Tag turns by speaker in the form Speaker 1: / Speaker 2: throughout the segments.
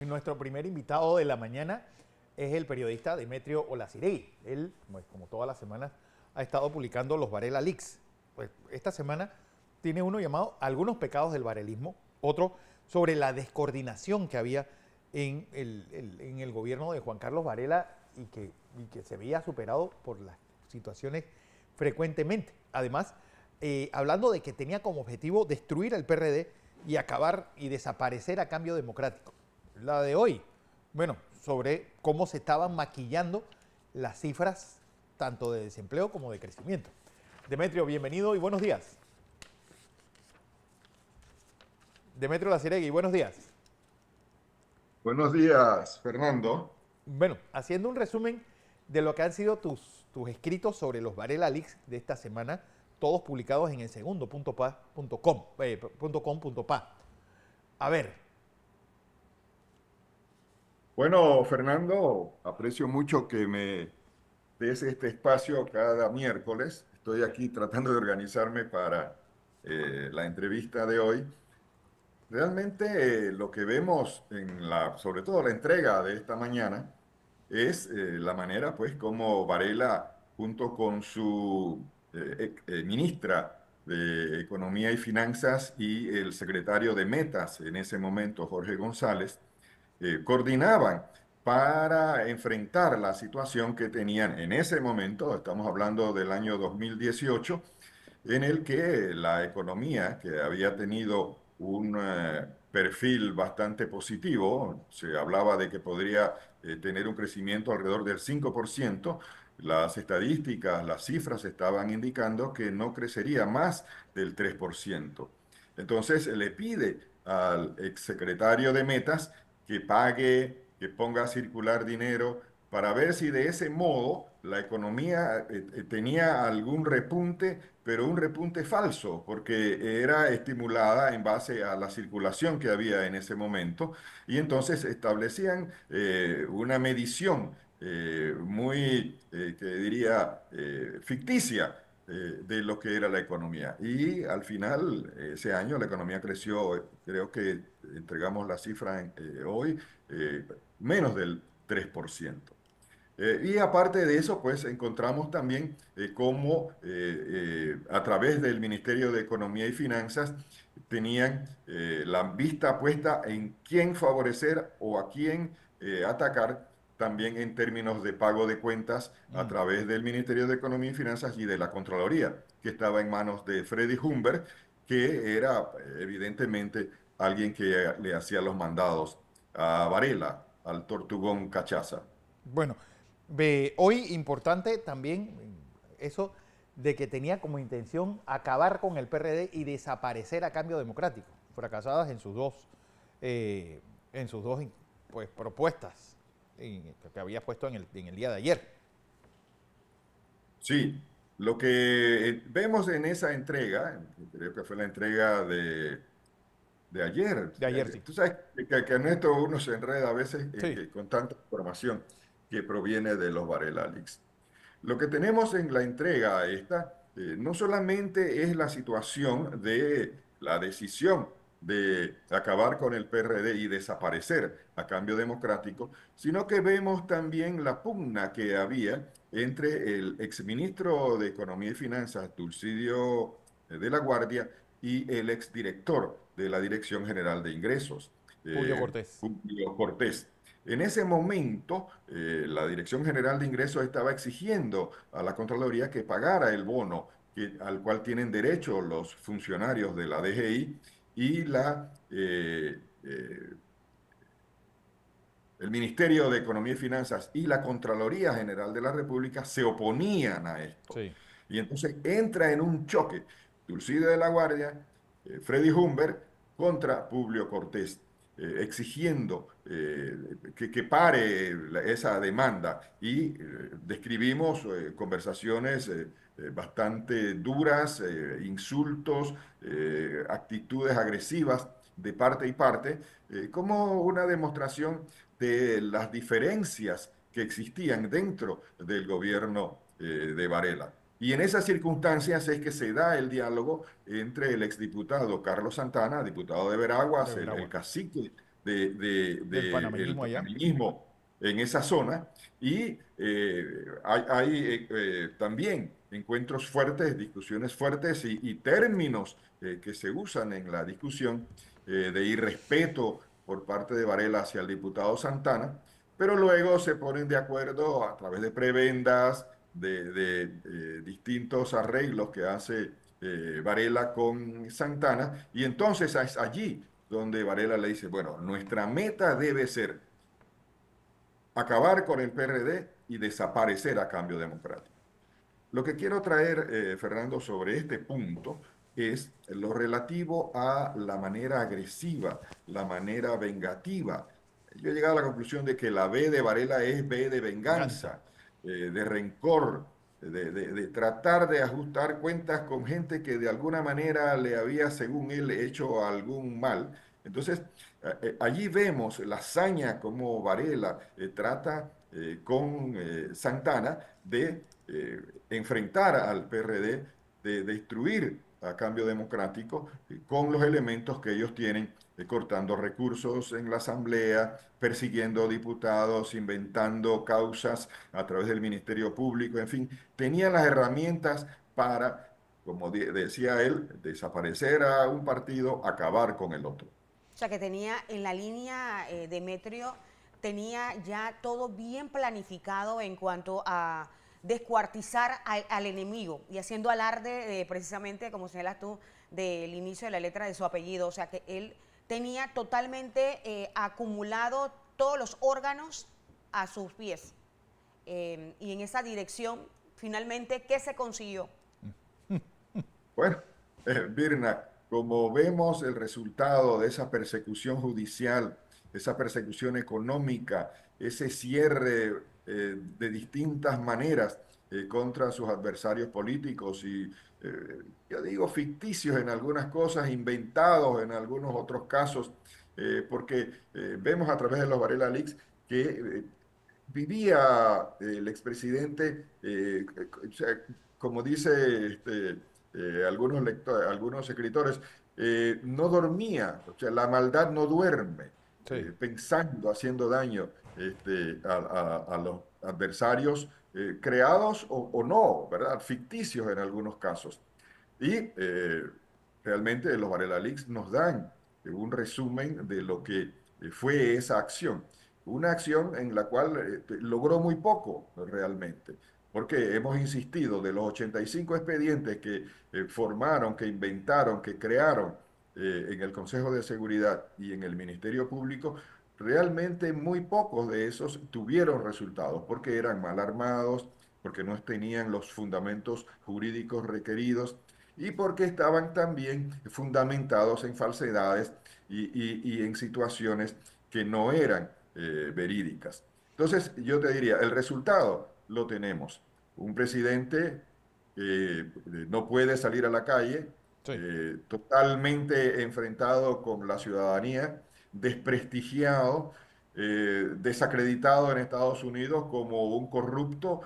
Speaker 1: Nuestro primer invitado de la mañana es el periodista Demetrio Olaciregui. Él, pues, como todas las semanas, ha estado publicando los Varela Leaks. Pues esta semana tiene uno llamado Algunos pecados del varelismo, otro sobre la descoordinación que había en el gobierno de Juan Carlos Varela y que se veía superado por las situaciones frecuentemente. Además, hablando de que tenía como objetivo destruir al PRD y acabar y desaparecer a Cambio Democrático. La de hoy, bueno, sobre cómo se estaban maquillando las cifras tanto de desempleo como de crecimiento. Demetrio, bienvenido y buenos días. Demetrio Olaciregui, buenos días.
Speaker 2: Buenos días, Fernando.
Speaker 1: Bueno, haciendo un resumen de lo que han sido tus escritos sobre los Varela Leaks de esta semana, todos publicados en el segundo.com.pa. A ver.
Speaker 2: Bueno, Fernando, aprecio mucho que me des este espacio cada miércoles. Estoy aquí tratando de organizarme para la entrevista de hoy. Realmente lo que vemos sobre todo la entrega de esta mañana, es la manera, pues, como Varela, junto con su ministra de Economía y Finanzas y el secretario de Metas en ese momento, Jorge González, coordinaban para enfrentar la situación que tenían en ese momento, estamos hablando del año 2018, en el que la economía, que había tenido un perfil bastante positivo, se hablaba de que podría tener un crecimiento alrededor del 5%, las estadísticas, las cifras estaban indicando que no crecería más del 3%. Entonces le pide al exsecretario de Metas que pague, que ponga a circular dinero para ver si de ese modo la economía tenía algún repunte, pero un repunte falso, porque era estimulada en base a la circulación que había en ese momento, y entonces establecían una medición muy, que diría, ficticia de lo que era la economía. Y al final, ese año la economía creció, creo que entregamos la cifra hoy, eh, menos del 3%. Y aparte de eso, pues encontramos también cómo a través del Ministerio de Economía y Finanzas tenían la vista puesta en quién favorecer o a quién atacar, también en términos de pago de cuentas a través del Ministerio de Economía y Finanzas y de la Contraloría, que estaba en manos de Freddy Humbert, que era evidentemente alguien que le hacía los mandados a Varela, al Tortugón Cachaza.
Speaker 1: Bueno, hoy importante también eso de que tenía como intención acabar con el PRD y desaparecer a Cambio Democrático, fracasadas en sus dos pues, propuestas que había puesto en el día de ayer.
Speaker 2: Sí, lo que vemos en esa entrega, creo que fue la entrega de ayer.
Speaker 1: De ayer sí.
Speaker 2: Tú sabes que en esto uno se enreda a veces
Speaker 1: Sí.
Speaker 2: con tanta información que proviene de los Varela Leaks. Lo que tenemos en la entrega esta no solamente es la situación de la decisión de acabar con el PRD y desaparecer a Cambio Democrático, sino que vemos también la pugna que había entre el exministro de Economía y Finanzas, Dulcidio de la Guardia, y el exdirector de la Dirección General de Ingresos,
Speaker 1: Publio Cortés.
Speaker 2: Julio Cortés. En ese momento, la Dirección General de Ingresos estaba exigiendo a la Contraloría que pagara el bono al cual tienen derecho los funcionarios de la DGI y el Ministerio de Economía y Finanzas y la Contraloría General de la República se oponían a esto.
Speaker 1: Sí.
Speaker 2: Y entonces entra en un choque Dulcidio de la Guardia, Freddy Humbert contra Publio Cortés, exigiendo que pare esa demanda. Y describimos conversaciones bastante duras, insultos, actitudes agresivas de parte y parte, como una demostración de las diferencias que existían dentro del gobierno de Varela. Y en esas circunstancias es que se da el diálogo entre el exdiputado Carlos Santana, diputado de
Speaker 1: De
Speaker 2: Veraguas, el
Speaker 1: Veragua.
Speaker 2: cacique
Speaker 1: del
Speaker 2: el
Speaker 1: panameñismo allá.
Speaker 2: panameñismo en esa zona y hay también encuentros fuertes, discusiones fuertes y términos que se usan en la discusión de irrespeto por parte de Varela hacia el diputado Santana, pero luego se ponen de acuerdo a través de prebendas, de distintos arreglos que hace Varela con Santana, y entonces es allí donde Varela le dice, bueno, nuestra meta debe ser acabar con el PRD y desaparecer a Cambio Democrático. Lo que quiero traer, Fernando, sobre este punto es lo relativo a la manera agresiva, la manera vengativa. Yo he llegado a la conclusión de que la B de Varela es B de
Speaker 1: Venganza.
Speaker 2: venganza, de rencor, de tratar de ajustar cuentas con gente que de alguna manera le había, según él, hecho algún mal. Entonces, allí vemos la hazaña como Varela trata con Santana de enfrentar al PRD, de destruir a Cambio Democrático con los elementos que ellos tienen, cortando recursos en la Asamblea, persiguiendo diputados, inventando causas a través del Ministerio Público, en fin, tenían las herramientas para, como decía él, desaparecer a un partido, acabar con el otro.
Speaker 3: O sea, que tenía en la línea Demetrio, tenía ya todo bien planificado en cuanto a descuartizar al enemigo y haciendo alarde precisamente, como señalas tú, del inicio de la letra de su apellido. O sea, que él tenía totalmente acumulado todos los órganos a sus pies. Y en esa dirección, finalmente, ¿qué se consiguió?
Speaker 2: Bueno, Birna, como vemos el resultado de esa persecución judicial, esa persecución económica, ese cierre de distintas maneras contra sus adversarios políticos y, yo digo, ficticios en algunas cosas, inventados en algunos otros casos, porque vemos a través de los Varela Leaks que vivía el expresidente, o sea, como dice algunos lectores, algunos escritores, no dormía, o sea, la maldad no duerme,
Speaker 1: Sí.
Speaker 2: pensando, haciendo daño a los adversarios creados o no, ¿verdad? Ficticios en algunos casos. Y realmente los Varela Leaks nos dan un resumen de lo que fue esa acción. Una acción en la cual logró muy poco realmente, porque hemos insistido de los 85 expedientes que formaron, que inventaron, que crearon en el Consejo de Seguridad y en el Ministerio Público, realmente muy pocos de esos tuvieron resultados, porque eran mal armados, porque no tenían los fundamentos jurídicos requeridos y porque estaban también fundamentados en falsedades y en situaciones que no eran verídicas. Entonces, yo te diría, el resultado lo tenemos. Un presidente que no puede salir a la calle,
Speaker 1: Sí.
Speaker 2: totalmente enfrentado con la ciudadanía, desprestigiado, desacreditado en Estados Unidos como un corrupto,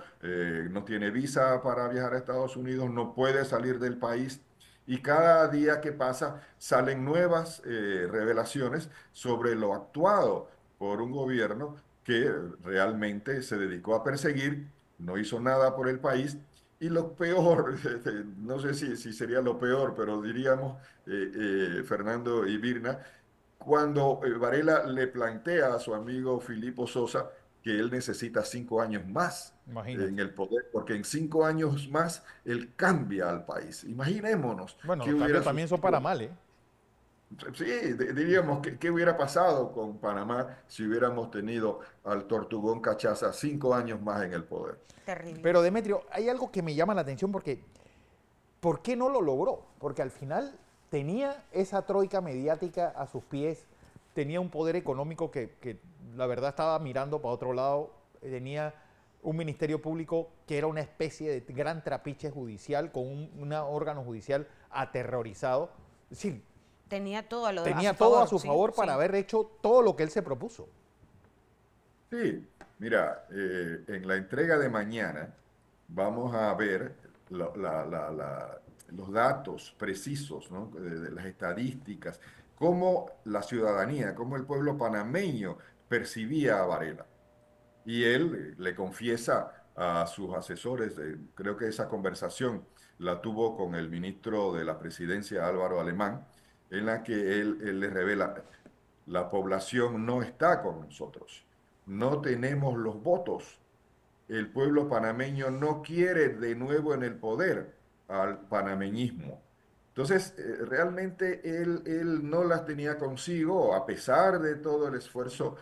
Speaker 2: no tiene visa para viajar a Estados Unidos, no puede salir del país. Y cada día que pasa salen nuevas revelaciones sobre lo actuado por un gobierno que realmente se dedicó a perseguir, no hizo nada por el país. Y lo peor, no sé si sería lo peor, pero diríamos, Fernando y Virna, cuando Varela le plantea a su amigo Filipo Sosa que él necesita 5 años más en
Speaker 1: Imagínate.
Speaker 2: el poder, porque en 5 años más él cambia al país. Imaginémonos
Speaker 1: Bueno,
Speaker 2: qué
Speaker 1: los cambios
Speaker 2: hubiera
Speaker 1: también son para
Speaker 2: sucedido.
Speaker 1: mal, ¿eh?
Speaker 2: Sí, diríamos, ¿qué hubiera pasado con Panamá si hubiéramos tenido al Tortugón Cachaza 5 años más en el poder?
Speaker 3: Terrible.
Speaker 1: Pero Demetrio, hay algo que me llama la atención porque ¿por qué no lo logró? Porque al final tenía esa troika mediática a sus pies, tenía un poder económico que la verdad estaba mirando para otro lado, tenía un ministerio público que era una especie de gran trapiche judicial con un órgano judicial aterrorizado. Es decir,
Speaker 3: Tenía todo a su
Speaker 1: tenía todo a
Speaker 3: favor,
Speaker 1: su
Speaker 3: sí,
Speaker 1: favor para
Speaker 3: sí.
Speaker 1: haber hecho todo lo que él se propuso.
Speaker 2: Sí, mira, en la entrega de mañana vamos a ver los datos precisos, ¿no? De las estadísticas, cómo la ciudadanía, cómo el pueblo panameño percibía a Varela. Y él le confiesa a sus asesores, creo que esa conversación la tuvo con el ministro de la Presidencia, Álvaro Alemán, en la que él le revela, la población no está con nosotros, no tenemos los votos, el pueblo panameño no quiere de nuevo en el poder al panameñismo. Entonces, realmente él no las tenía consigo, a pesar de todo el esfuerzo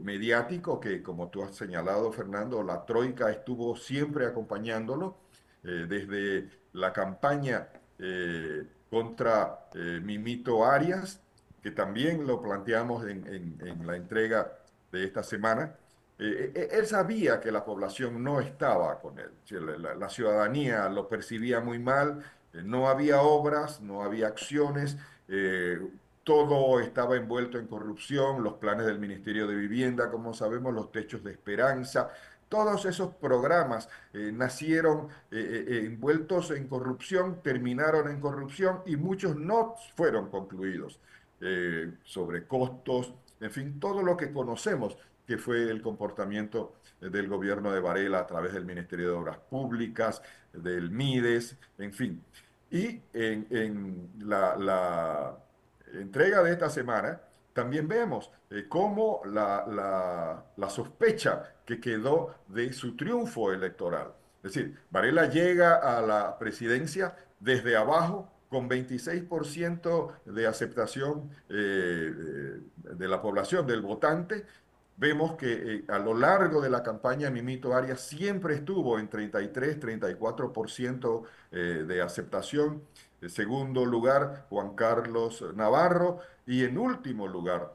Speaker 2: mediático que, como tú has señalado, Fernando, la Troika estuvo siempre acompañándolo, desde la campaña contra Mimito Arias, que también lo planteamos en la entrega de esta semana. Él sabía que la población no estaba con él. La ciudadanía lo percibía muy mal, no había obras, no había acciones, eh, todo estaba envuelto en corrupción, los planes del Ministerio de Vivienda, como sabemos, los techos de esperanza, todos esos programas nacieron envueltos en corrupción, terminaron en corrupción y muchos no fueron concluidos. Sobre costos, en fin, todo lo que conocemos que fue el comportamiento del gobierno de Varela a través del Ministerio de Obras Públicas, del MIDES, en fin. Y en la entrega de esta semana también vemos cómo la sospecha que quedó de su triunfo electoral. Es decir, Varela llega a la presidencia desde abajo con 26% de aceptación de la población, del votante. Vemos que a lo largo de la campaña Mimito Arias siempre estuvo en 33-34% de aceptación. En segundo lugar, Juan Carlos Navarro. Y en último lugar,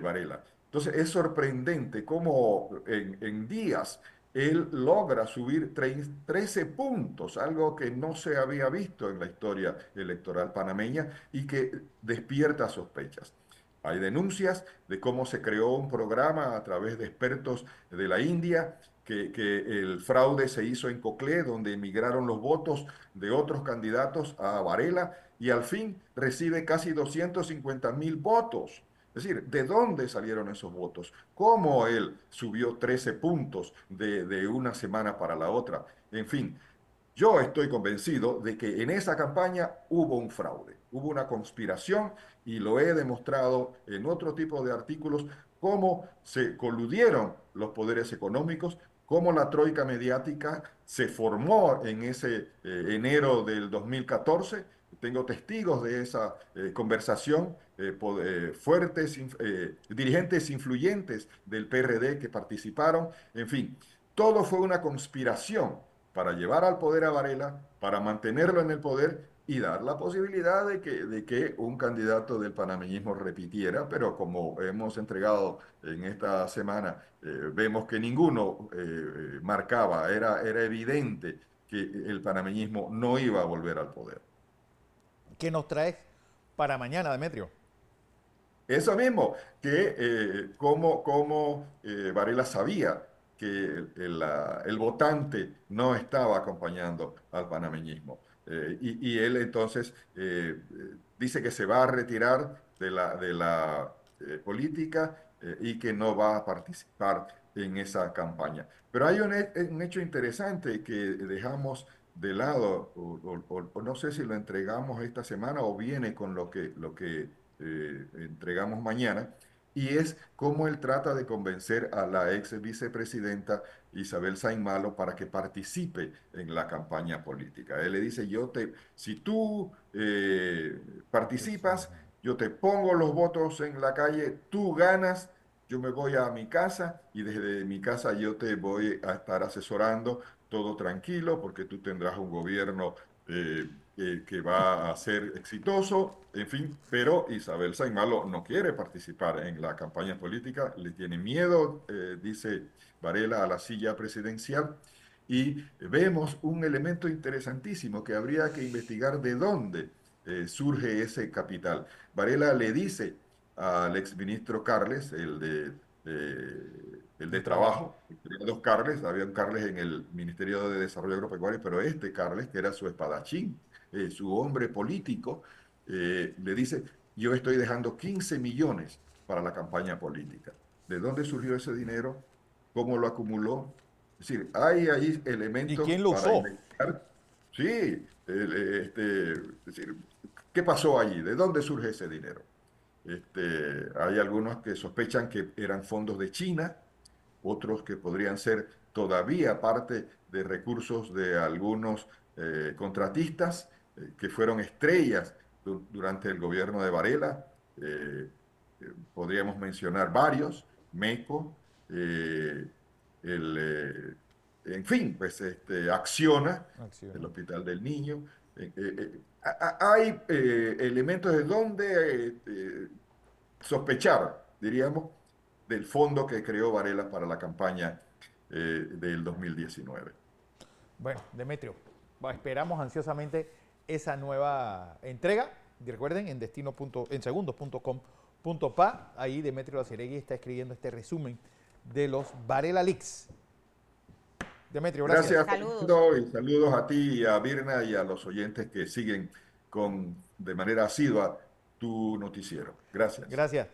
Speaker 2: Varela. Entonces es sorprendente cómo en días él logra subir 13 puntos, algo que no se había visto en la historia electoral panameña y que despierta sospechas. Hay denuncias de cómo se creó un programa a través de expertos de la India, que el fraude se hizo en Coclé, donde emigraron los votos de otros candidatos a Varela y al fin recibe casi 250.000 votos. Es decir, ¿de dónde salieron esos votos? ¿Cómo él subió 13 puntos de una semana para la otra? En fin, yo estoy convencido de que en esa campaña hubo un fraude, hubo una conspiración y lo he demostrado en otro tipo de artículos, cómo se coludieron los poderes económicos, cómo la troika mediática se formó en ese enero del 2014. Tengo testigos de esa conversación, fuertes dirigentes influyentes del PRD que participaron, en fin, todo fue una conspiración para llevar al poder a Varela, para mantenerlo en el poder y dar la posibilidad de que un candidato del panameñismo repitiera, pero como hemos entregado en esta semana, vemos que ninguno marcaba, era evidente que el panameñismo no iba a volver al poder.
Speaker 1: ¿Qué nos traes para mañana, Demetrio?
Speaker 2: Eso mismo, que como Varela sabía que el votante no estaba acompañando al panameñismo. Y él entonces dice que se va a retirar de la política y que no va a participar en esa campaña. Pero hay un hecho interesante que dejamos de lado, o no sé si lo entregamos esta semana o viene con lo que entregamos mañana, y es cómo él trata de convencer a la ex vicepresidenta Isabel Saint Malo para que participe en la campaña política. Él le dice, si tú participas, yo te pongo los votos en la calle, tú ganas, yo me voy a mi casa y desde mi casa yo te voy a estar asesorando todo tranquilo porque tú tendrás un gobierno que va a ser exitoso, en fin, pero Isabel Saint Malo no quiere participar en la campaña política, le tiene miedo, dice Varela, a la silla presidencial, y vemos un elemento interesantísimo que habría que investigar de dónde surge ese capital. Varela le dice al exministro Carles, el de
Speaker 1: De trabajo.
Speaker 2: Trabajo, tenía dos Carles, había un Carles en el Ministerio de Desarrollo Agropecuario, pero este Carles, que era su espadachín, su hombre político, le dice, yo estoy dejando 15 millones para la campaña política. ¿De dónde surgió ese dinero? ¿Cómo lo acumuló? Es decir, hay ahí
Speaker 1: ¿Y
Speaker 2: elementos
Speaker 1: quién lo
Speaker 2: para
Speaker 1: usó?
Speaker 2: investigar. Sí, es decir, ¿qué pasó allí? ¿De dónde surge ese dinero? Hay algunos que sospechan que eran fondos de China, otros que podrían ser todavía parte de recursos de algunos contratistas que fueron estrellas durante el gobierno de Varela. Eh, Podríamos mencionar varios, MECO, eh, en fin, pues Acciona, el
Speaker 1: Acción.
Speaker 2: Hospital del Niño. Hay elementos de donde sospechar, diríamos, del fondo que creó Varela para la campaña del 2019.
Speaker 1: Bueno, Demetrio, esperamos ansiosamente esa nueva entrega. Y recuerden, en segundos.com.pa, ahí Demetrio Laciregui está escribiendo este resumen de los Varela Leaks. Demetrio, gracias.
Speaker 2: Gracias,
Speaker 3: Saludos.
Speaker 2: Fernando, y saludos a ti y a Birna y a los oyentes que siguen de manera asidua tu noticiero. Gracias.
Speaker 1: Gracias.